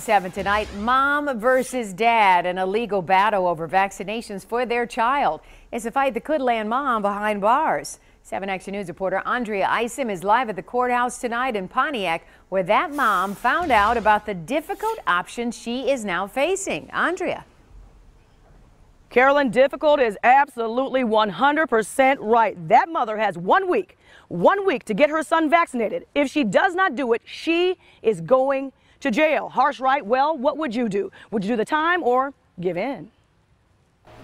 7 tonight, mom versus dad, an illegal battle over vaccinations for their child. It's a fight that could land mom behind bars. 7 Action News reporter Andrea Isom is live at the courthouse tonight in Pontiac, where that mom found out about the difficult option she is now facing. Andrea. Carolyn, difficult is absolutely 100% right. That mother has 1 week to get her son vaccinated. If she does not do it, she is going to jail. Harsh, right? Well, what would you do? Would you do the time or give in?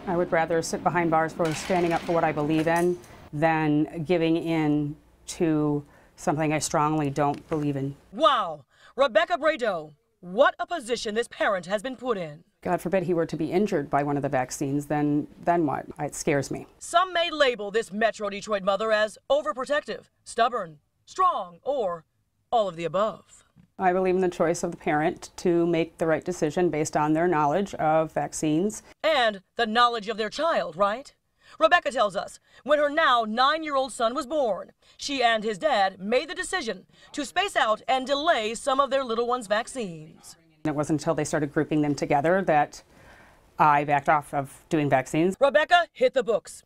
I would rather sit behind bars for standing up for what I believe in than giving in to something I strongly don't believe in. Wow. Rebecca Brado, what a position this parent has been put in. God forbid he were to be injured by one of the vaccines, then what? It scares me. Some may label this Metro Detroit mother as overprotective, stubborn, strong, or all of the above. I believe in the choice of the parent to make the right decision based on their knowledge of vaccines. And the knowledge of their child, right? Rebecca tells us when her now 9-year-old son was born, she and his dad made the decision to space out and delay some of their little one's vaccines. It wasn't until they started grouping them together that I backed off of doing vaccines. Rebecca hit the books,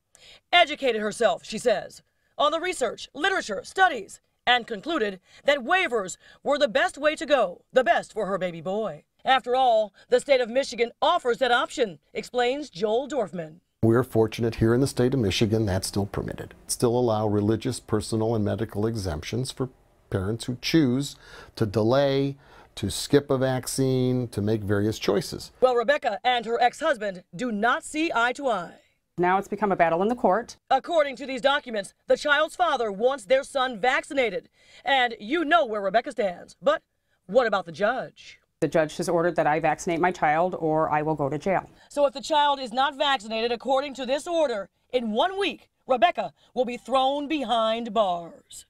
educated herself, she says, on the research, literature, studies, and concluded that waivers were the best way to go, the best for her baby boy. After all, the state of Michigan offers that option, explains Joel Dorfman. We're fortunate here in the state of Michigan that's still permitted. Still allow religious, personal, and medical exemptions for parents who choose to delay, to skip a vaccine, to make various choices. Well, Rebecca and her ex-husband do not see eye to eye. Now it's become a battle in the court. According to these documents, the child's father wants their son vaccinated. And you know where Rebecca stands. But what about the judge? The judge has ordered that I vaccinate my child or I will go to jail. So if the child is not vaccinated according to this order, in 1 week, Rebecca will be thrown behind bars.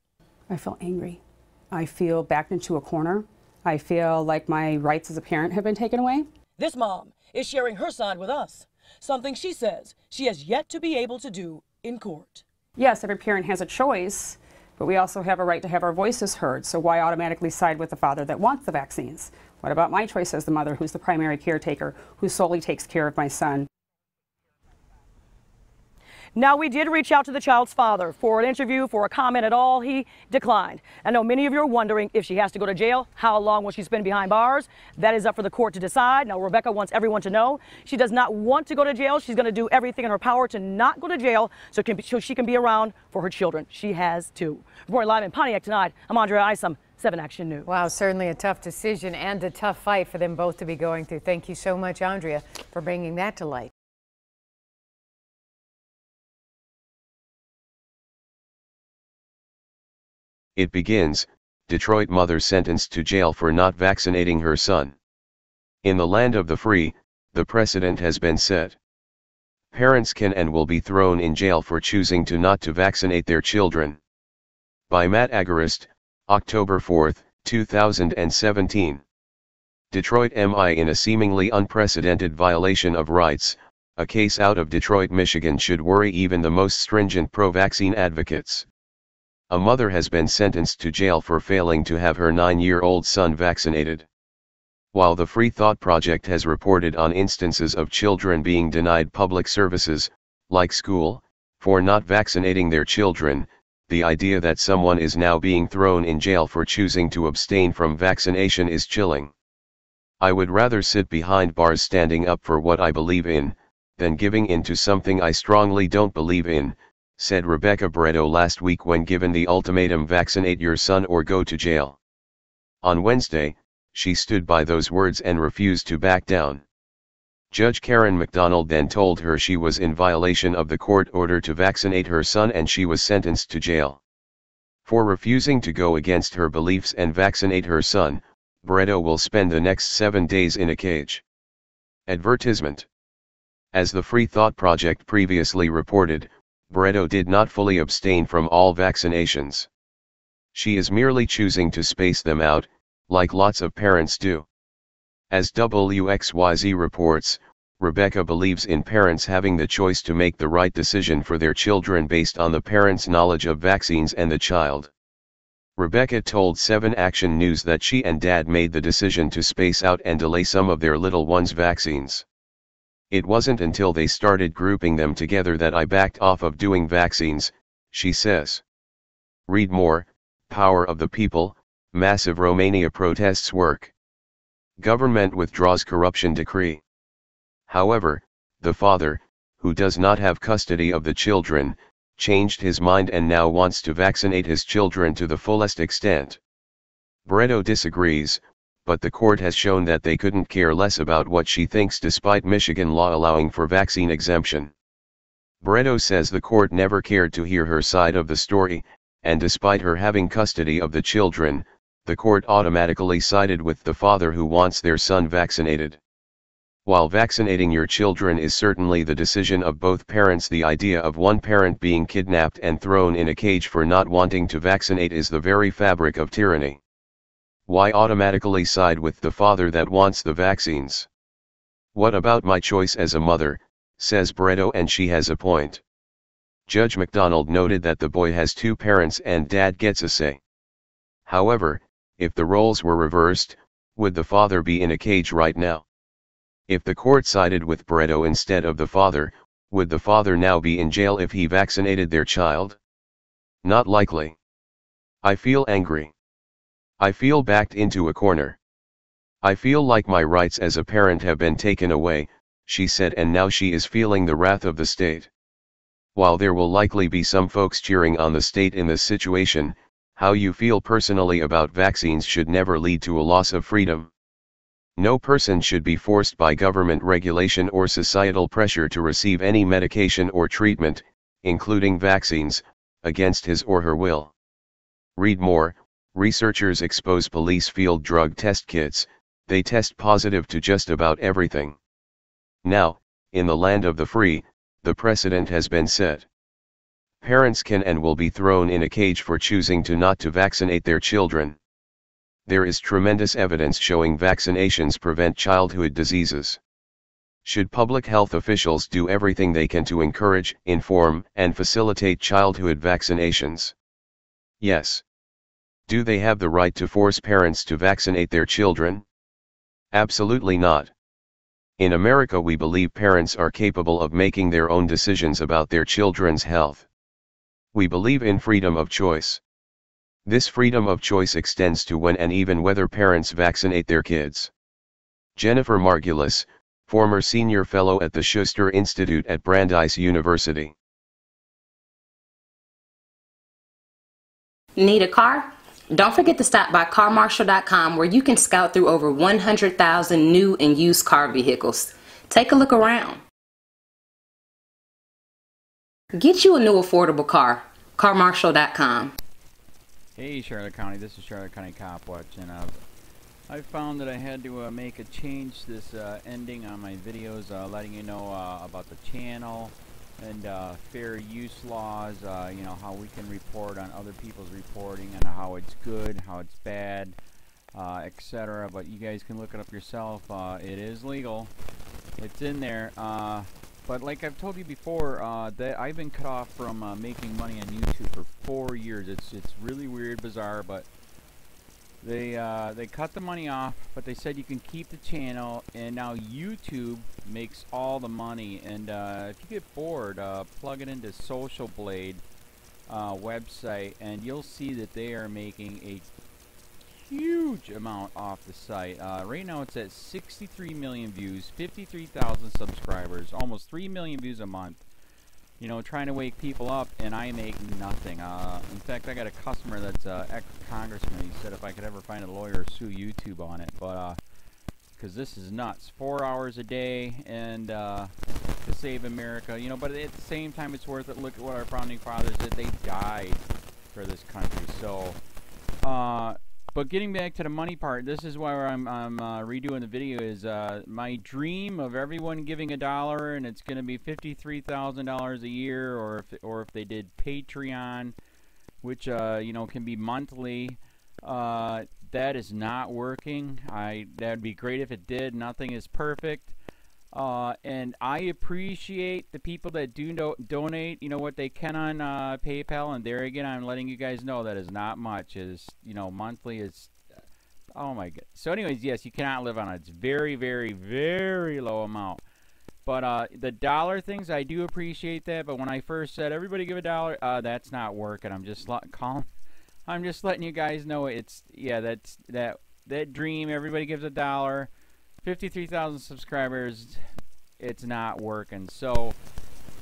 I feel angry. I feel backed into a corner. I feel like my rights as a parent have been taken away. This mom is sharing her side with us, something she says she has yet to be able to do in court. Yes, every parent has a choice, but we also have a right to have our voices heard. So why automatically side with the father that wants the vaccines? What about my choice as the mother who's the primary caretaker, who solely takes care of my son? Now, we did reach out to the child's father for an interview, for a comment at all. He declined. I know many of you are wondering if she has to go to jail, how long will she spend behind bars? That is up for the court to decide. Now, Rebecca wants everyone to know she does not want to go to jail. She's going to do everything in her power to not go to jail so she can be around for her children. She has to. Reporting live in Pontiac tonight, I'm Andrea Isom, 7 Action News. Wow, certainly a tough decision and a tough fight for them both to be going through. Thank you so much, Andrea, for bringing that to light. It begins, Detroit mother sentenced to jail for not vaccinating her son. In the land of the free, the precedent has been set. Parents can and will be thrown in jail for choosing to not to vaccinate their children. By Matt Agarist, October 4, 2017. Detroit MI in a seemingly unprecedented violation of rights, a case out of Detroit, Michigan should worry even the most stringent pro-vaccine advocates. A mother has been sentenced to jail for failing to have her 9-year-old son vaccinated. While the Free Thought Project has reported on instances of children being denied public services, like school, for not vaccinating their children, the idea that someone is now being thrown in jail for choosing to abstain from vaccination is chilling. I would rather sit behind bars standing up for what I believe in, than giving in to something I strongly don't believe in, said Rebecca Brado last week when given the ultimatum: vaccinate your son or go to jail. On Wednesday, she stood by those words and refused to back down. Judge Karen McDonald then told her she was in violation of the court order to vaccinate her son and she was sentenced to jail. For refusing to go against her beliefs and vaccinate her son, Brado will spend the next 7 days in a cage. Advertisement. As the Free Thought Project previously reported, Brado did not fully abstain from all vaccinations. She is merely choosing to space them out, like lots of parents do. As WXYZ reports, Rebecca believes in parents having the choice to make the right decision for their children based on the parent's knowledge of vaccines and the child. Rebecca told 7 Action News that she and Dad made the decision to space out and delay some of their little ones' vaccines. It wasn't until they started grouping them together that I backed off of doing vaccines, she says. Read more, Power of the People, Massive Romania Protests Work. Government withdraws corruption decree. However, the father, who does not have custody of the children, changed his mind and now wants to vaccinate his children to the fullest extent. Bredo disagrees, but the court has shown that they couldn't care less about what she thinks despite Michigan law allowing for vaccine exemption. Bredo says the court never cared to hear her side of the story, and despite her having custody of the children, the court automatically sided with the father who wants their son vaccinated. While vaccinating your children is certainly the decision of both parents, the idea of one parent being kidnapped and thrown in a cage for not wanting to vaccinate is the very fabric of tyranny. Why automatically side with the father that wants the vaccines? What about my choice as a mother, says Bredo, and she has a point. Judge McDonald noted that the boy has 2 parents and Dad gets a say. However, if the roles were reversed, would the father be in a cage right now? If the court sided with Bredo instead of the father, would the father now be in jail if he vaccinated their child? Not likely. I feel angry. I feel backed into a corner. I feel like my rights as a parent have been taken away, she said, and now she is feeling the wrath of the state. While there will likely be some folks cheering on the state in this situation, how you feel personally about vaccines should never lead to a loss of freedom. No person should be forced by government regulation or societal pressure to receive any medication or treatment, including vaccines, against his or her will. Read more, researchers expose police field drug test kits, they test positive to just about everything. Now, in the land of the free, the precedent has been set. Parents can and will be thrown in a cage for choosing not to vaccinate their children. There is tremendous evidence showing vaccinations prevent childhood diseases. Should public health officials do everything they can to encourage, inform, and facilitate childhood vaccinations? Yes. Do they have the right to force parents to vaccinate their children? Absolutely not. In America, we believe parents are capable of making their own decisions about their children's health. We believe in freedom of choice. This freedom of choice extends to when and even whether parents vaccinate their kids. Jennifer Margulis, former senior fellow at the Schuster Institute at Brandeis University. Need a car? Don't forget to stop by carmarshal.com, where you can scout through over 100,000 new and used car vehicles. Take a look around. Get you a new affordable car. carmarshal.com. Hey Charlotte County, this is Charlotte County COPWATCH, and I found that I had to make a change this ending on my videos, letting you know about the channel and fair use laws, you know, how we can report on other people's reporting and how it's good, how it's bad, etc. But you guys can look it up yourself. It is legal. It's in there. But like I've told you before, that I've been cut off from making money on YouTube for 4 years. It's really weird, bizarre, but they cut the money off, but they said you can keep the channel, and now YouTube makes all the money. And if you get bored, plug it into Social Blade website, and you'll see that they are making a huge amount off the site. Right now it's at 63 million views, 53,000 subscribers, almost 3 million views a month. You know, trying to wake people up, and I make nothing. In fact, I got a customer that's ex-congressman. He said if I could ever find a lawyer, sue YouTube on it. But because this is nuts. 4 hours a day, and to save America. You know, but at the same time, it's worth it. Look at what our founding fathers did. They died for this country. So, but getting back to the money part, this is why I'm redoing the video. Is my dream of everyone giving $1, and it's going to be $53,000 a year, or if they did Patreon, which you know, can be monthly. That is not working. That'd be great if it did. Nothing is perfect. And I appreciate the people that do donate, you know, what they can on PayPal. And there again, I'm letting you guys know that is not much. Is, you know, monthly is, oh my god. So anyways, yes, you cannot live on it. It's very, very, very low amount. But the dollar things, I do appreciate that. But when I first said everybody give $1, that's not working. I'm just I'm just letting you guys know it's, yeah, that dream. Everybody gives $1. 53,000 subscribers, it's not working. So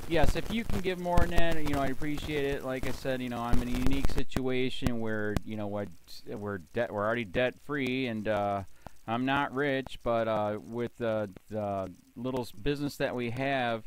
yes, if you can give more than that, you know, I appreciate it. Like I said, you know, I'm in a unique situation where, you know what, we're already debt free, and I'm not rich, but with the little business that we have,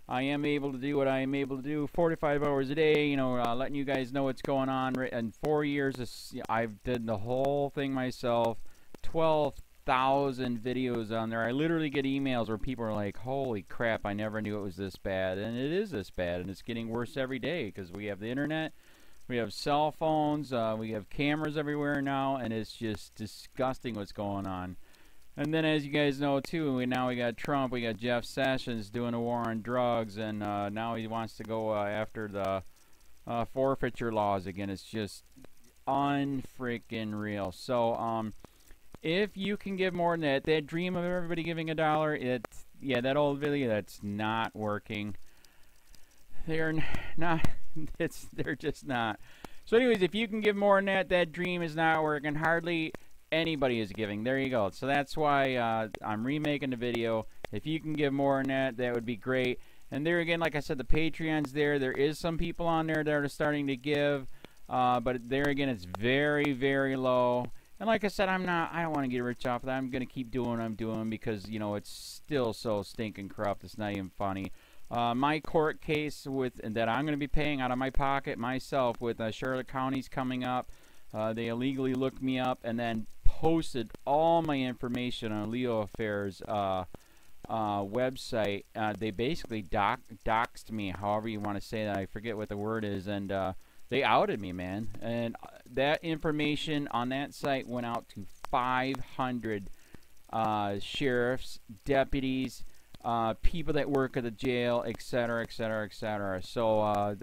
I am able to do what I am able to do 45 hours a day, you know, letting you guys know what's going on. In 4 years, I've did the whole thing myself. 12,000 videos on there. I literally get emails where people are like, holy crap, I never knew it was this bad. And it is this bad, and it's getting worse every day because we have the internet, we have cell phones, we have cameras everywhere now, and it's just disgusting what's going on. And then, as you guys know too, now we got Trump, we got Jeff Sessions doing a war on drugs, and now he wants to go after the forfeiture laws again. It's just unfreaking real. So if you can give more than that dream of everybody giving $1, yeah, that old video, that's not working. They're not, they're just not. So anyways, if you can give more than that dream is not working. Hardly anybody is giving. There you go. So that's why I'm remaking the video. If you can give more than that, that would be great. And there again, like I said, the Patreon's there. There is some people on there that are starting to give, but there again, it's very, very low. And like I said, I don't want to get rich off of that. I'm going to keep doing what I'm doing because, you know, it's still so stinking corrupt. It's not even funny. My court case that I'm going to be paying out of my pocket myself with Charlotte County's coming up. They illegally looked me up and then posted all my information on LEOAFFAIRS website. They basically doxed me, however you want to say that. I forget what the word is, and they outed me, man. And that information on that site went out to 500 sheriffs, deputies, people that work at the jail, etc., etc., etc. So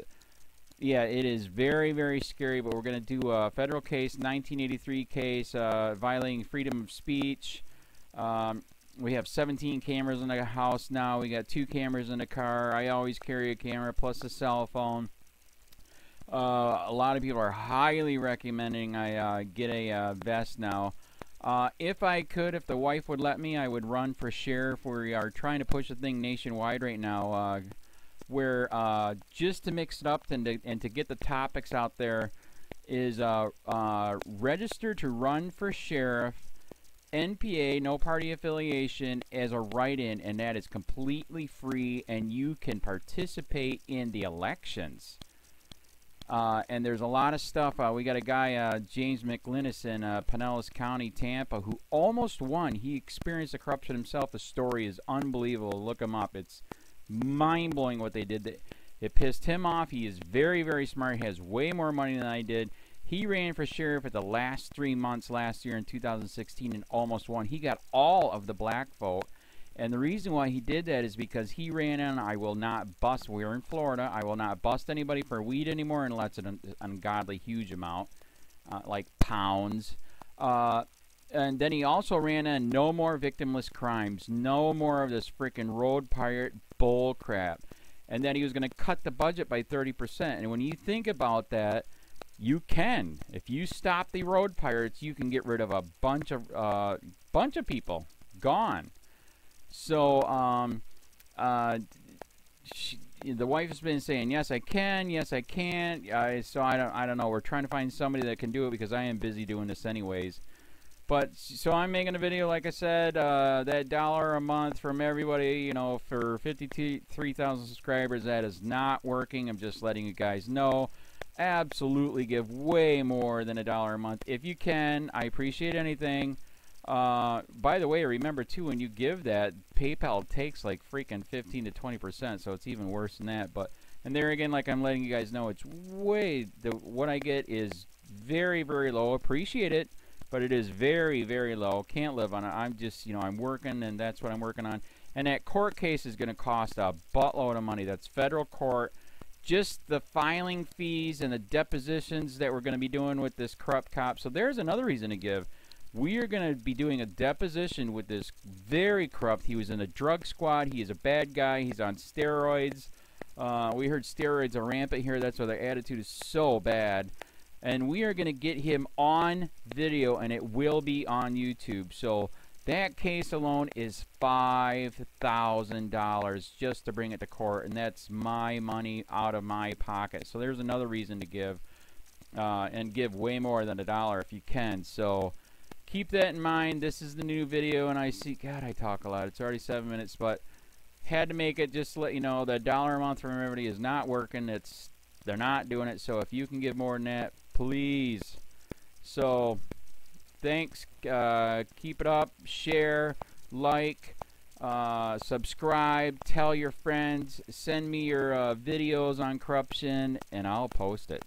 yeah, it is very, very scary, but we're going to do a federal case, 1983 case, violating freedom of speech. We have 17 cameras in the house now. We got 2 cameras in the car. I always carry a camera plus a cell phone. A lot of people are highly recommending I get a vest now. If I could, if the wife would let me, I would run for sheriff. We are trying to push the thing nationwide right now, where just to mix it up and to get the topics out there is register to run for sheriff, NPA, no party affiliation, as a write-in, and that is completely free, and you can participate in the elections. And there's a lot of stuff. We got a guy, James McLinnis in Pinellas County, Tampa, who almost won. He experienced the corruption himself. The story is unbelievable. Look him up. It's mind-blowing what they did. It pissed him off. He is very, very smart. He has way more money than I did. He ran for sheriff at the last 3 months last year in 2016 and almost won. He got all of the black vote. And the reason why he did that is because he ran in, I will not bust, we're in Florida, I will not bust anybody for weed anymore unless it's an ungodly huge amount, like pounds. And then he also ran in, no more victimless crimes, no more of this freaking road pirate bull crap. And then he was going to cut the budget by 30%. And when you think about that, you can. If you stop the road pirates, you can get rid of a bunch of people. Gone. So, the wife has been saying, yes, I can, yes, I can't. So I don't know. We're trying to find somebody that can do it because I am busy doing this anyways. But, so I'm making a video, like I said, that $1 a month from everybody, you know, for 53,000 subscribers, that is not working. I'm just letting you guys know. Absolutely give way more than $1 a month. If you can, I appreciate anything. By the way, remember too, when you give that, PayPal takes like freaking 15 to 20%, so it's even worse than that. But, and there again, like I'm letting you guys know, it's way, what I get is very, very low. Appreciate it, but it is very, very low. Can't live on it. I'm just, you know, I'm working, and that's what I'm working on. And that court case is going to cost a buttload of money. That's federal court. Just the filing fees and the depositions that we're going to be doing with this corrupt cop. So there's another reason to give. We are going to be doing a deposition with this very corrupt. He was in a drug squad. He is a bad guy. He's on steroids. We heard steroids are rampant here. That's why their attitude is so bad. And we are going to get him on video, and it will be on YouTube. So that case alone is $5,000 just to bring it to court, and that's my money out of my pocket. So there's another reason to give, and give way more than $1 if you can. So keep that in mind. This is the new video, and I see, God, I talk a lot. It's already 7 minutes, but had to make it just to let you know that $1 a month from everybody is not working. They're not doing it. So if you can give more than that, please. So thanks. Keep it up. Share, like, subscribe, tell your friends, send me your videos on corruption, and I'll post it.